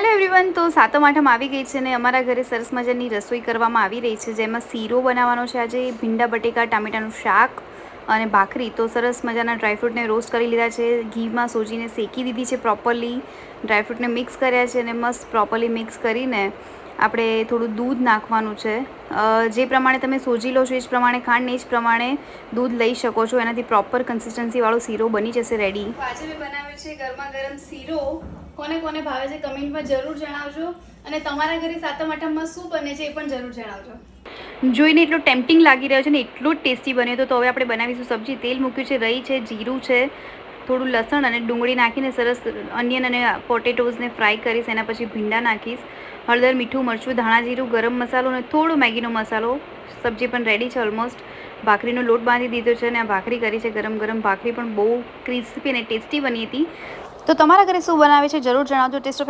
Hello everyone. તો સાતમ આઠમ આવી ગઈ છે ને અમારા ઘરે સરસ મજાની રસોઈ કરવામાં આવી રહી છે, જેમાં શીરો બનાવવાનો છે આજે, ભીંડા બટેકા ટામેટાનું શાક અને ભાખરી. તો સરસ મજાના ડ્રાયફ્રૂટને રોસ્ટ કરી લીધા છે, ઘીમાં સોજીને શેકી દીધી છે પ્રોપરલી, ડ્રાયફ્રૂટને મિક્સ કર્યા છે અને મસ્ત પ્રોપરલી મિક્સ કરીને આપણે થોડું દૂધ નાખવાનું છે. જે પ્રમાણે તમે સોજી લો છો એ જ પ્રમાણે ખાંડ ને એ જ પ્રમાણે દૂધ લઈ શકો છો. એનાથી પ્રોપર કન્સિસ્ટન્સીવાળો શીરો બની જશે રેડી. આજે મેં બનાવ્યો છે ગરમા ગરમ શીરો. કોને કોને ભાવે છે કમેન્ટમાં જરૂર જણાવજો, અને તમારા ઘરે સાતમ આઠમમાં શું બને છે એ પણ જરૂર જણાવજો. જોઈને એટલો ટેમ્પટિંગ લાગી રહ્યો છે ને, એટલો જ ટેસ્ટી બન્યો. તો હવે આપણે બનાવીશું સબ્જી. તેલ મૂક્યું છે, રહી છે, જીરું છે, થોડું લસણ અને ડુંગળી નાખીને સરસ અનિયન અને પોટેટોઝને ફ્રાય કરીશ. એના પછી ભીંડા નાખીશ, હળદર, મીઠું, મરચું, ધાણા જીરું, ગરમ મસાલો અને થોડો મેગીનો મસાલો. સબ્જી પણ રેડી છે ઓલમોસ્ટ. ભાખરીનો લોટ બાંધી દીધો છે અને આ ભાખરી કરી છે ગરમ ગરમ. ભાખરી પણ બહુ ક્રિસ્પી અને ટેસ્ટી બની હતી. તો તમારા ઘરે શું બનાવે છે જરૂર જણાવજો. Test of